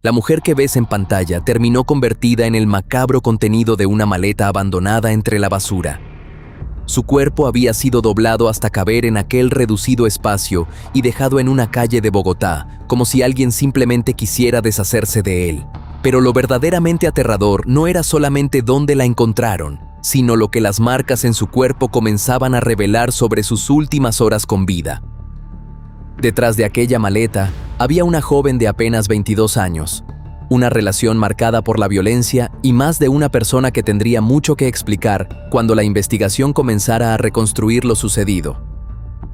La mujer que ves en pantalla terminó convertida en el macabro contenido de una maleta abandonada entre la basura. Su cuerpo había sido doblado hasta caber en aquel reducido espacio y dejado en una calle de Bogotá, como si alguien simplemente quisiera deshacerse de él. Pero lo verdaderamente aterrador no era solamente dónde la encontraron, sino lo que las marcas en su cuerpo comenzaban a revelar sobre sus últimas horas con vida. Detrás de aquella maleta había una joven de apenas 22 años, una relación marcada por la violencia y más de una persona que tendría mucho que explicar cuando la investigación comenzara a reconstruir lo sucedido.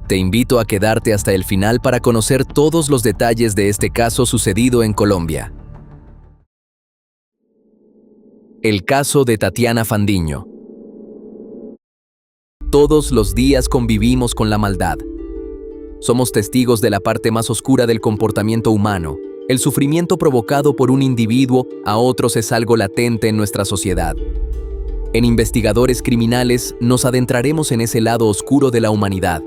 Te invito a quedarte hasta el final para conocer todos los detalles de este caso sucedido en Colombia. El caso de Tatiana Fandiño. Todos los días convivimos con la maldad. Somos testigos de la parte más oscura del comportamiento humano. El sufrimiento provocado por un individuo a otros es algo latente en nuestra sociedad. En Investigadores Criminales nos adentraremos en ese lado oscuro de la humanidad.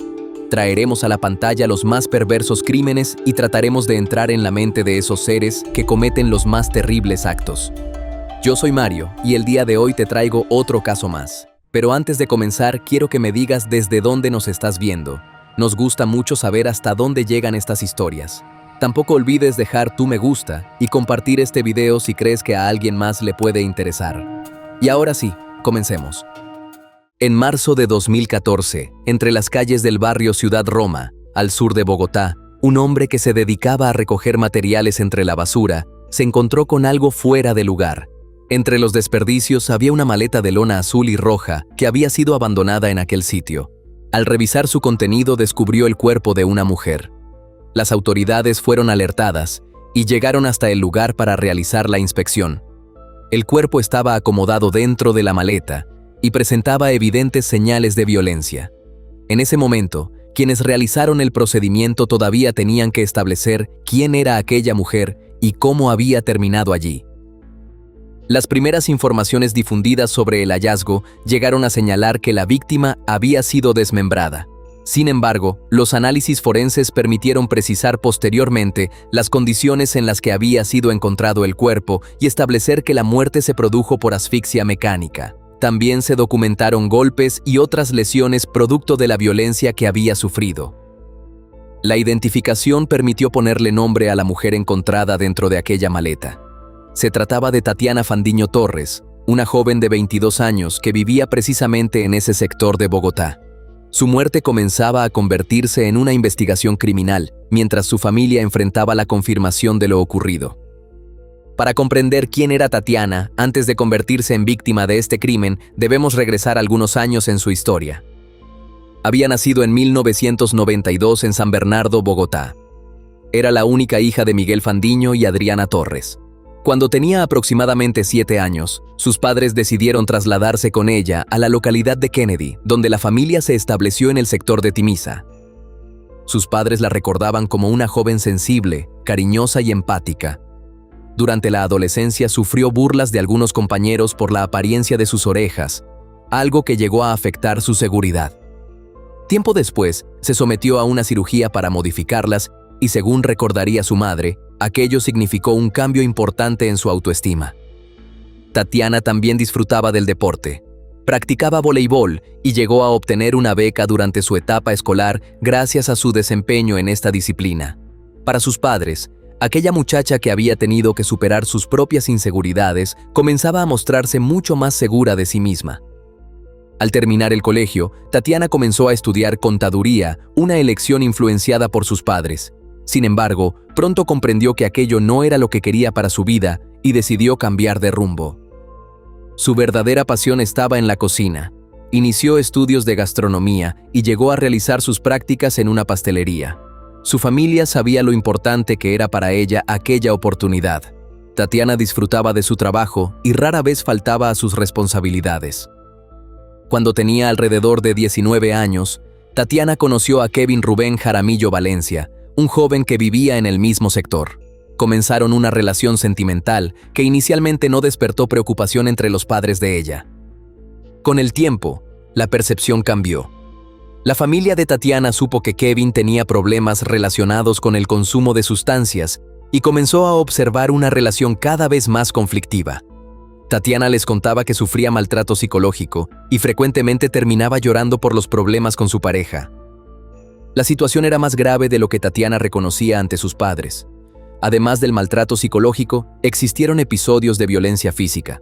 Traeremos a la pantalla los más perversos crímenes y trataremos de entrar en la mente de esos seres que cometen los más terribles actos. Yo soy Mario y el día de hoy te traigo otro caso más. Pero antes de comenzar, quiero que me digas desde dónde nos estás viendo. Nos gusta mucho saber hasta dónde llegan estas historias. Tampoco olvides dejar tu me gusta y compartir este video si crees que a alguien más le puede interesar. Y ahora sí, comencemos. En marzo de 2014, entre las calles del barrio Ciudad Roma, al sur de Bogotá, un hombre que se dedicaba a recoger materiales entre la basura se encontró con algo fuera de lugar. Entre los desperdicios había una maleta de lona azul y roja que había sido abandonada en aquel sitio. Al revisar su contenido descubrió el cuerpo de una mujer. Las autoridades fueron alertadas y llegaron hasta el lugar para realizar la inspección. El cuerpo estaba acomodado dentro de la maleta y presentaba evidentes señales de violencia. En ese momento, quienes realizaron el procedimiento todavía tenían que establecer quién era aquella mujer y cómo había terminado allí. Las primeras informaciones difundidas sobre el hallazgo llegaron a señalar que la víctima había sido desmembrada. Sin embargo, los análisis forenses permitieron precisar posteriormente las condiciones en las que había sido encontrado el cuerpo y establecer que la muerte se produjo por asfixia mecánica. También se documentaron golpes y otras lesiones producto de la violencia que había sufrido. La identificación permitió ponerle nombre a la mujer encontrada dentro de aquella maleta. Se trataba de Tatiana Fandiño Torres, una joven de 22 años que vivía precisamente en ese sector de Bogotá. Su muerte comenzaba a convertirse en una investigación criminal, mientras su familia enfrentaba la confirmación de lo ocurrido. Para comprender quién era Tatiana, antes de convertirse en víctima de este crimen, debemos regresar algunos años en su historia. Había nacido en 1992 en San Bernardo, Bogotá. Era la única hija de Miguel Fandiño y Adriana Torres. Cuando tenía aproximadamente 7 años, sus padres decidieron trasladarse con ella a la localidad de Kennedy, donde la familia se estableció en el sector de Timisa. Sus padres la recordaban como una joven sensible, cariñosa y empática. Durante la adolescencia sufrió burlas de algunos compañeros por la apariencia de sus orejas, algo que llegó a afectar su seguridad. Tiempo después, se sometió a una cirugía para modificarlas y, según recordaría su madre, aquello significó un cambio importante en su autoestima. Tatiana también disfrutaba del deporte. Practicaba voleibol y llegó a obtener una beca durante su etapa escolar gracias a su desempeño en esta disciplina. Para sus padres, aquella muchacha que había tenido que superar sus propias inseguridades comenzaba a mostrarse mucho más segura de sí misma. Al terminar el colegio, Tatiana comenzó a estudiar contaduría, una elección influenciada por sus padres. Sin embargo, pronto comprendió que aquello no era lo que quería para su vida y decidió cambiar de rumbo. Su verdadera pasión estaba en la cocina. Inició estudios de gastronomía y llegó a realizar sus prácticas en una pastelería. Su familia sabía lo importante que era para ella aquella oportunidad. Tatiana disfrutaba de su trabajo y rara vez faltaba a sus responsabilidades. Cuando tenía alrededor de 19 años, Tatiana conoció a Kevin Rubén Jaramillo Valencia, un joven que vivía en el mismo sector. Comenzaron una relación sentimental que inicialmente no despertó preocupación entre los padres de ella. Con el tiempo, la percepción cambió. La familia de Tatiana supo que Kevin tenía problemas relacionados con el consumo de sustancias y comenzó a observar una relación cada vez más conflictiva. Tatiana les contaba que sufría maltrato psicológico y frecuentemente terminaba llorando por los problemas con su pareja. La situación era más grave de lo que Tatiana reconocía ante sus padres. Además del maltrato psicológico, existieron episodios de violencia física.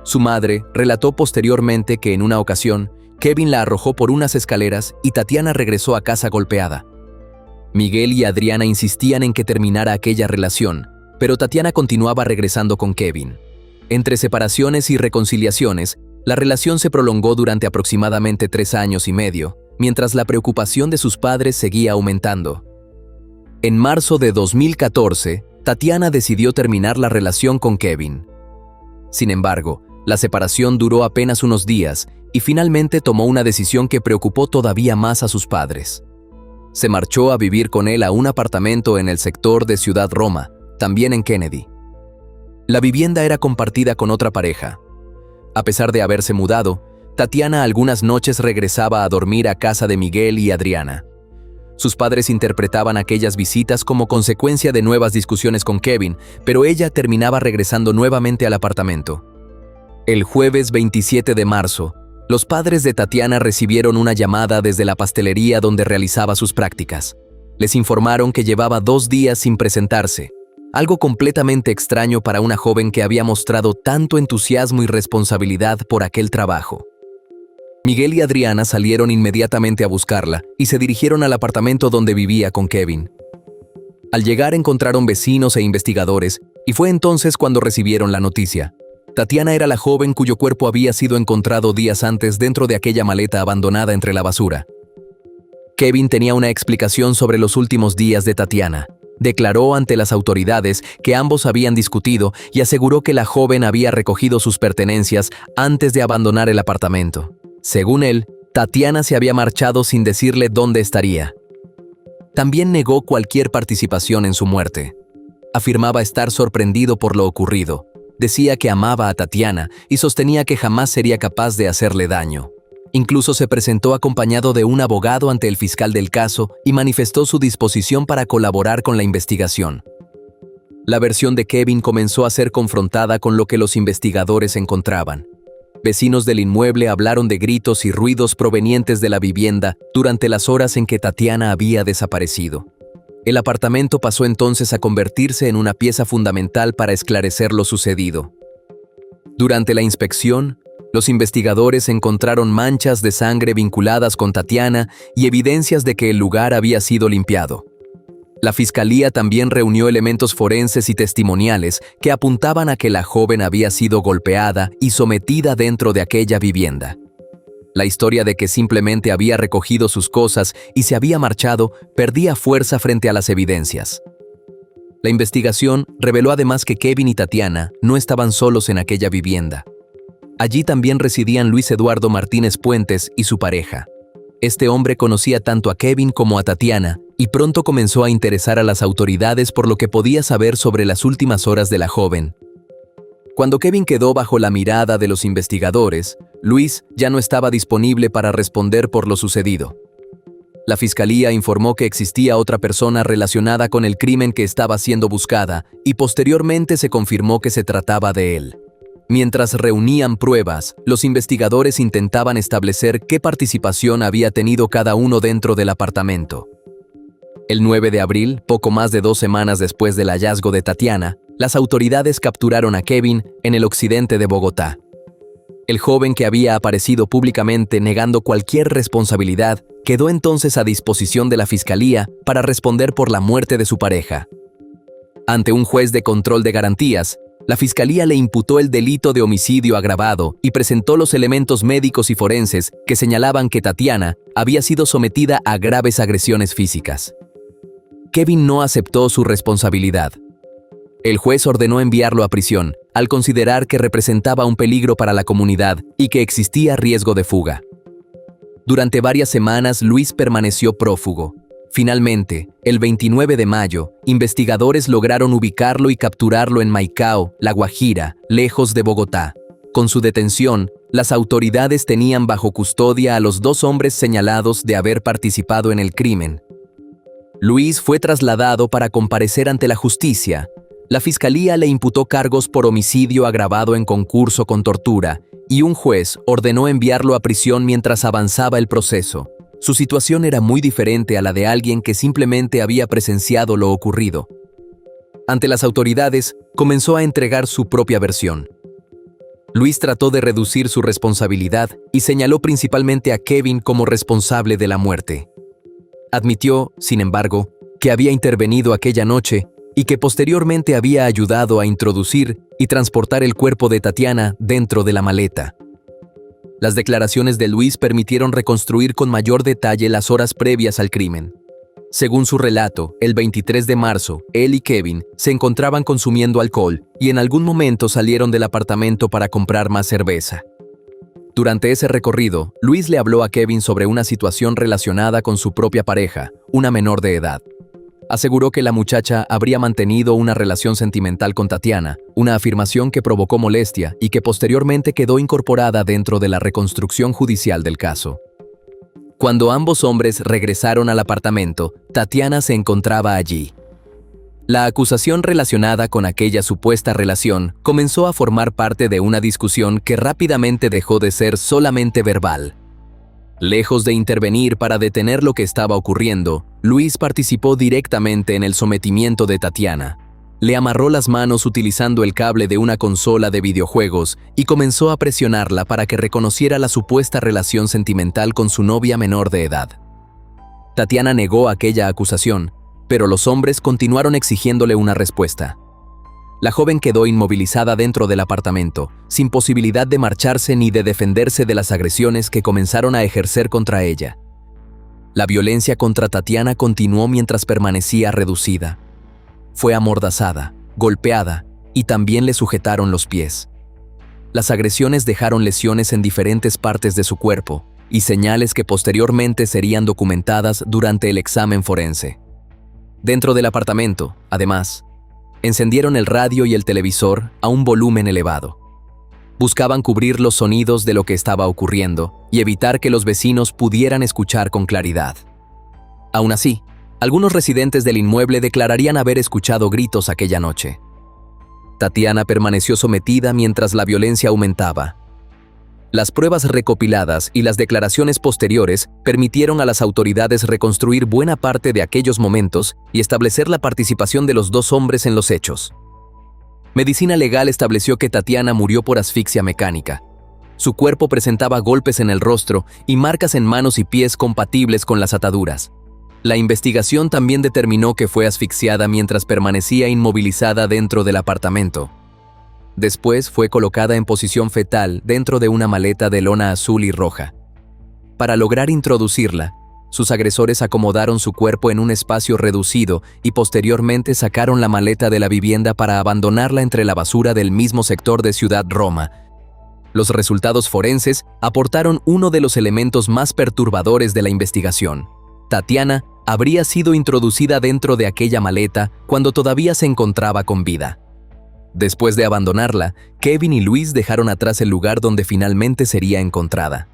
Su madre relató posteriormente que en una ocasión, Kevin la arrojó por unas escaleras y Tatiana regresó a casa golpeada. Miguel y Adriana insistían en que terminara aquella relación, pero Tatiana continuaba regresando con Kevin. Entre separaciones y reconciliaciones, la relación se prolongó durante aproximadamente 3 años y medio, mientras la preocupación de sus padres seguía aumentando. En marzo de 2014, Tatiana decidió terminar la relación con Kevin. Sin embargo, la separación duró apenas unos días y finalmente tomó una decisión que preocupó todavía más a sus padres. Se marchó a vivir con él a un apartamento en el sector de Ciudad Roma, también en Kennedy. La vivienda era compartida con otra pareja. A pesar de haberse mudado, Tatiana algunas noches regresaba a dormir a casa de Miguel y Adriana. Sus padres interpretaban aquellas visitas como consecuencia de nuevas discusiones con Kevin, pero ella terminaba regresando nuevamente al apartamento. El jueves 27 de marzo, los padres de Tatiana recibieron una llamada desde la pastelería donde realizaba sus prácticas. Les informaron que llevaba 2 días sin presentarse, algo completamente extraño para una joven que había mostrado tanto entusiasmo y responsabilidad por aquel trabajo. Miguel y Adriana salieron inmediatamente a buscarla y se dirigieron al apartamento donde vivía con Kevin. Al llegar encontraron vecinos e investigadores y fue entonces cuando recibieron la noticia. Tatiana era la joven cuyo cuerpo había sido encontrado días antes dentro de aquella maleta abandonada entre la basura. Kevin tenía una explicación sobre los últimos días de Tatiana. Declaró ante las autoridades que ambos habían discutido y aseguró que la joven había recogido sus pertenencias antes de abandonar el apartamento. Según él, Tatiana se había marchado sin decirle dónde estaría. También negó cualquier participación en su muerte. Afirmaba estar sorprendido por lo ocurrido. Decía que amaba a Tatiana y sostenía que jamás sería capaz de hacerle daño. Incluso se presentó acompañado de un abogado ante el fiscal del caso y manifestó su disposición para colaborar con la investigación. La versión de Kevin comenzó a ser confrontada con lo que los investigadores encontraban. Vecinos del inmueble hablaron de gritos y ruidos provenientes de la vivienda durante las horas en que Tatiana había desaparecido. El apartamento pasó entonces a convertirse en una pieza fundamental para esclarecer lo sucedido. Durante la inspección, los investigadores encontraron manchas de sangre vinculadas con Tatiana y evidencias de que el lugar había sido limpiado. La fiscalía también reunió elementos forenses y testimoniales que apuntaban a que la joven había sido golpeada y sometida dentro de aquella vivienda. La historia de que simplemente había recogido sus cosas y se había marchado perdía fuerza frente a las evidencias. La investigación reveló además que Kevin y Tatiana no estaban solos en aquella vivienda. Allí también residían Luis Eduardo Martínez Puentes y su pareja. Este hombre conocía tanto a Kevin como a Tatiana y pronto comenzó a interesar a las autoridades por lo que podía saber sobre las últimas horas de la joven. Cuando Kevin quedó bajo la mirada de los investigadores, Luis ya no estaba disponible para responder por lo sucedido. La fiscalía informó que existía otra persona relacionada con el crimen que estaba siendo buscada y posteriormente se confirmó que se trataba de él. Mientras reunían pruebas, los investigadores intentaban establecer qué participación había tenido cada uno dentro del apartamento. El 9 de abril, poco más de 2 semanas después del hallazgo de Tatiana, las autoridades capturaron a Kevin en el occidente de Bogotá. El joven que había aparecido públicamente negando cualquier responsabilidad quedó entonces a disposición de la fiscalía para responder por la muerte de su pareja. Ante un juez de control de garantías, la fiscalía le imputó el delito de homicidio agravado y presentó los elementos médicos y forenses que señalaban que Tatiana había sido sometida a graves agresiones físicas. Kevin no aceptó su responsabilidad. El juez ordenó enviarlo a prisión, al considerar que representaba un peligro para la comunidad y que existía riesgo de fuga. Durante varias semanas, Luis permaneció prófugo. Finalmente, el 29 de mayo, investigadores lograron ubicarlo y capturarlo en Maicao, La Guajira, lejos de Bogotá. Con su detención, las autoridades tenían bajo custodia a los 2 hombres señalados de haber participado en el crimen. Luis fue trasladado para comparecer ante la justicia. La fiscalía le imputó cargos por homicidio agravado en concurso con tortura y un juez ordenó enviarlo a prisión mientras avanzaba el proceso. Su situación era muy diferente a la de alguien que simplemente había presenciado lo ocurrido. Ante las autoridades, comenzó a entregar su propia versión. Luis trató de reducir su responsabilidad y señaló principalmente a Kevin como responsable de la muerte. Admitió, sin embargo, que había intervenido aquella noche y que posteriormente había ayudado a introducir y transportar el cuerpo de Tatiana dentro de la maleta. Las declaraciones de Luis permitieron reconstruir con mayor detalle las horas previas al crimen. Según su relato, el 23 de marzo, él y Kevin se encontraban consumiendo alcohol y en algún momento salieron del apartamento para comprar más cerveza. Durante ese recorrido, Luis le habló a Kevin sobre una situación relacionada con su propia pareja, una menor de edad. Aseguró que la muchacha habría mantenido una relación sentimental con Tatiana, una afirmación que provocó molestia y que posteriormente quedó incorporada dentro de la reconstrucción judicial del caso. Cuando ambos hombres regresaron al apartamento, Tatiana se encontraba allí. La acusación relacionada con aquella supuesta relación comenzó a formar parte de una discusión que rápidamente dejó de ser solamente verbal. Lejos de intervenir para detener lo que estaba ocurriendo, Luis participó directamente en el sometimiento de Tatiana. Le amarró las manos utilizando el cable de una consola de videojuegos y comenzó a presionarla para que reconociera la supuesta relación sentimental con su novia menor de edad. Tatiana negó aquella acusación, pero los hombres continuaron exigiéndole una respuesta. La joven quedó inmovilizada dentro del apartamento, sin posibilidad de marcharse ni de defenderse de las agresiones que comenzaron a ejercer contra ella. La violencia contra Tatiana continuó mientras permanecía reducida. Fue amordazada, golpeada y también le sujetaron los pies. Las agresiones dejaron lesiones en diferentes partes de su cuerpo y señales que posteriormente serían documentadas durante el examen forense. Dentro del apartamento, además, encendieron el radio y el televisor a un volumen elevado. Buscaban cubrir los sonidos de lo que estaba ocurriendo y evitar que los vecinos pudieran escuchar con claridad. Aún así, algunos residentes del inmueble declararían haber escuchado gritos aquella noche. Tatiana permaneció sometida mientras la violencia aumentaba. Las pruebas recopiladas y las declaraciones posteriores permitieron a las autoridades reconstruir buena parte de aquellos momentos y establecer la participación de los dos hombres en los hechos. Medicina legal estableció que Tatiana murió por asfixia mecánica. Su cuerpo presentaba golpes en el rostro y marcas en manos y pies compatibles con las ataduras. La investigación también determinó que fue asfixiada mientras permanecía inmovilizada dentro del apartamento. Después fue colocada en posición fetal dentro de una maleta de lona azul y roja. Para lograr introducirla, sus agresores acomodaron su cuerpo en un espacio reducido y posteriormente sacaron la maleta de la vivienda para abandonarla entre la basura del mismo sector de Ciudad Roma. Los resultados forenses aportaron uno de los elementos más perturbadores de la investigación. Tatiana habría sido introducida dentro de aquella maleta cuando todavía se encontraba con vida. Después de abandonarla, Kevin y Luis dejaron atrás el lugar donde finalmente sería encontrada.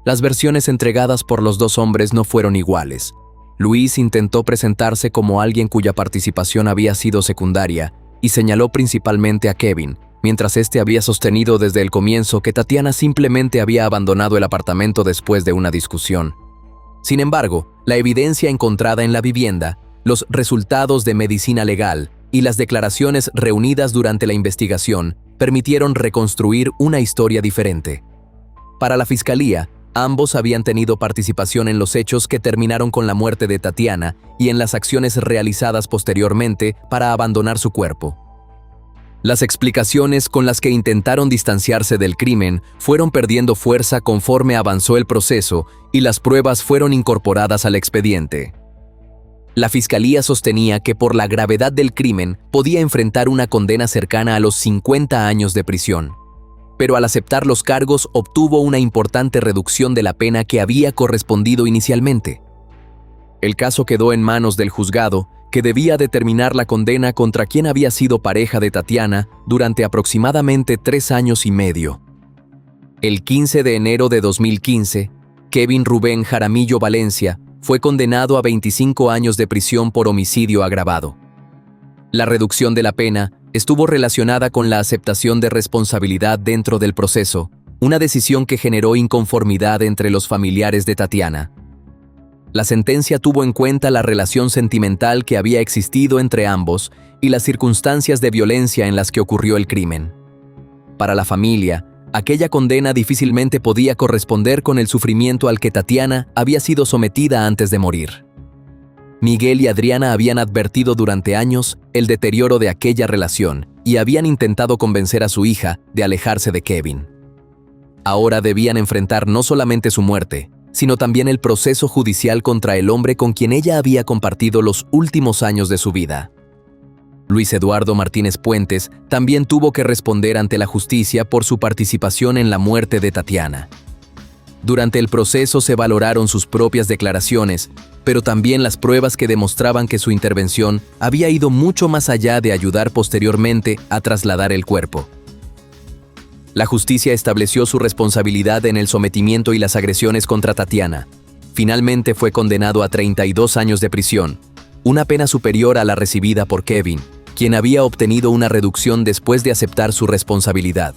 Las versiones entregadas por los dos hombres no fueron iguales. Luis intentó presentarse como alguien cuya participación había sido secundaria y señaló principalmente a Kevin, mientras este había sostenido desde el comienzo que Tatiana simplemente había abandonado el apartamento después de una discusión. Sin embargo, la evidencia encontrada en la vivienda, los resultados de medicina legal y las declaraciones reunidas durante la investigación permitieron reconstruir una historia diferente. Para la fiscalía, ambos habían tenido participación en los hechos que terminaron con la muerte de Tatiana y en las acciones realizadas posteriormente para abandonar su cuerpo. Las explicaciones con las que intentaron distanciarse del crimen fueron perdiendo fuerza conforme avanzó el proceso y las pruebas fueron incorporadas al expediente. La fiscalía sostenía que por la gravedad del crimen podía enfrentar una condena cercana a los 50 años de prisión, pero al aceptar los cargos obtuvo una importante reducción de la pena que había correspondido inicialmente. El caso quedó en manos del juzgado, que debía determinar la condena contra quien había sido pareja de Tatiana durante aproximadamente 3 años y medio. El 15 de enero de 2015, Kevin Rubén Jaramillo Valencia, fue condenado a 25 años de prisión por homicidio agravado. La reducción de la pena estuvo relacionada con la aceptación de responsabilidad dentro del proceso, una decisión que generó inconformidad entre los familiares de Tatiana. La sentencia tuvo en cuenta la relación sentimental que había existido entre ambos y las circunstancias de violencia en las que ocurrió el crimen. Para la familia, aquella condena difícilmente podía corresponder con el sufrimiento al que Tatiana había sido sometida antes de morir. Miguel y Adriana habían advertido durante años el deterioro de aquella relación y habían intentado convencer a su hija de alejarse de Kevin. Ahora debían enfrentar no solamente su muerte, sino también el proceso judicial contra el hombre con quien ella había compartido los últimos años de su vida. Luis Eduardo Martínez Puentes también tuvo que responder ante la justicia por su participación en la muerte de Tatiana. Durante el proceso se valoraron sus propias declaraciones, pero también las pruebas que demostraban que su intervención había ido mucho más allá de ayudar posteriormente a trasladar el cuerpo. La justicia estableció su responsabilidad en el sometimiento y las agresiones contra Tatiana. Finalmente fue condenado a 32 años de prisión, una pena superior a la recibida por Kevin, quien había obtenido una reducción después de aceptar su responsabilidad.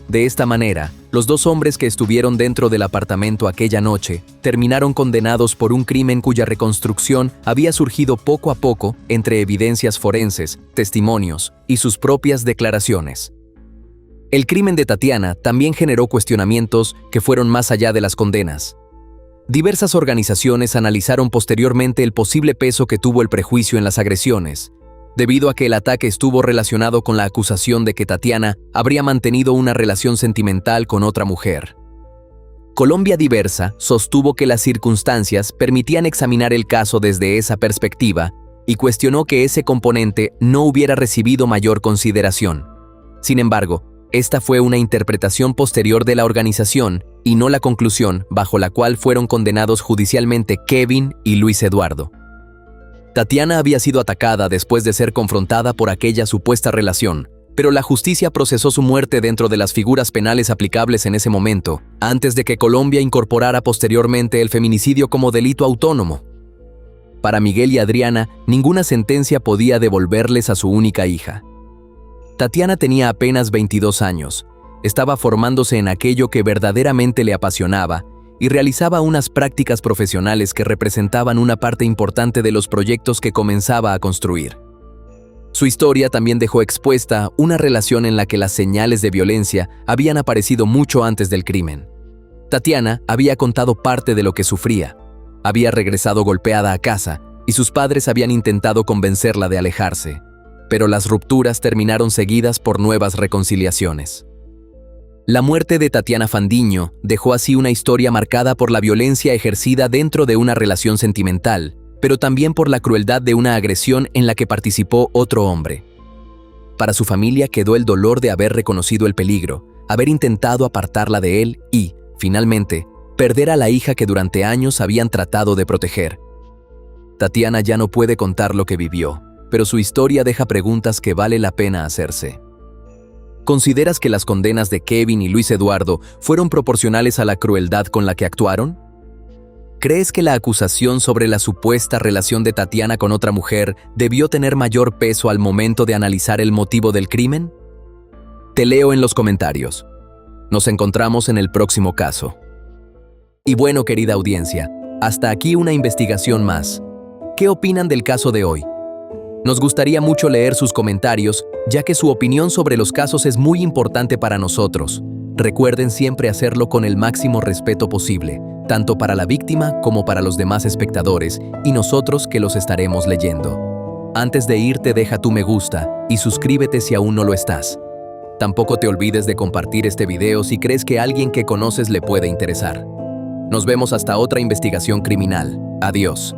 De esta manera, los dos hombres que estuvieron dentro del apartamento aquella noche terminaron condenados por un crimen cuya reconstrucción había surgido poco a poco entre evidencias forenses, testimonios y sus propias declaraciones. El crimen de Tatiana también generó cuestionamientos que fueron más allá de las condenas. Diversas organizaciones analizaron posteriormente el posible peso que tuvo el prejuicio en las agresiones, debido a que el ataque estuvo relacionado con la acusación de que Tatiana habría mantenido una relación sentimental con otra mujer. Colombia Diversa sostuvo que las circunstancias permitían examinar el caso desde esa perspectiva y cuestionó que ese componente no hubiera recibido mayor consideración. Sin embargo, esta fue una interpretación posterior de la organización y no la conclusión bajo la cual fueron condenados judicialmente Kevin y Luis Eduardo. Tatiana había sido atacada después de ser confrontada por aquella supuesta relación, pero la justicia procesó su muerte dentro de las figuras penales aplicables en ese momento, antes de que Colombia incorporara posteriormente el feminicidio como delito autónomo. Para Miguel y Adriana, ninguna sentencia podía devolverles a su única hija. Tatiana tenía apenas 22 años, estaba formándose en aquello que verdaderamente le apasionaba y realizaba unas prácticas profesionales que representaban una parte importante de los proyectos que comenzaba a construir. Su historia también dejó expuesta una relación en la que las señales de violencia habían aparecido mucho antes del crimen. Tatiana había contado parte de lo que sufría. Había regresado golpeada a casa y sus padres habían intentado convencerla de alejarse, pero las rupturas terminaron seguidas por nuevas reconciliaciones. La muerte de Tatiana Fandiño dejó así una historia marcada por la violencia ejercida dentro de una relación sentimental, pero también por la crueldad de una agresión en la que participó otro hombre. Para su familia quedó el dolor de haber reconocido el peligro, haber intentado apartarla de él y, finalmente, perder a la hija que durante años habían tratado de proteger. Tatiana ya no puede contar lo que vivió, pero su historia deja preguntas que vale la pena hacerse. ¿Consideras que las condenas de Kevin y Luis Eduardo fueron proporcionales a la crueldad con la que actuaron? ¿Crees que la acusación sobre la supuesta relación de Tatiana con otra mujer debió tener mayor peso al momento de analizar el motivo del crimen? Te leo en los comentarios. Nos encontramos en el próximo caso. Y bueno, querida audiencia, hasta aquí una investigación más. ¿Qué opinan del caso de hoy? Nos gustaría mucho leer sus comentarios, ya que su opinión sobre los casos es muy importante para nosotros. Recuerden siempre hacerlo con el máximo respeto posible, tanto para la víctima como para los demás espectadores, y nosotros que los estaremos leyendo. Antes de irte, deja tu me gusta y suscríbete si aún no lo estás. Tampoco te olvides de compartir este video si crees que a alguien que conoces le puede interesar. Nos vemos hasta otra investigación criminal. Adiós.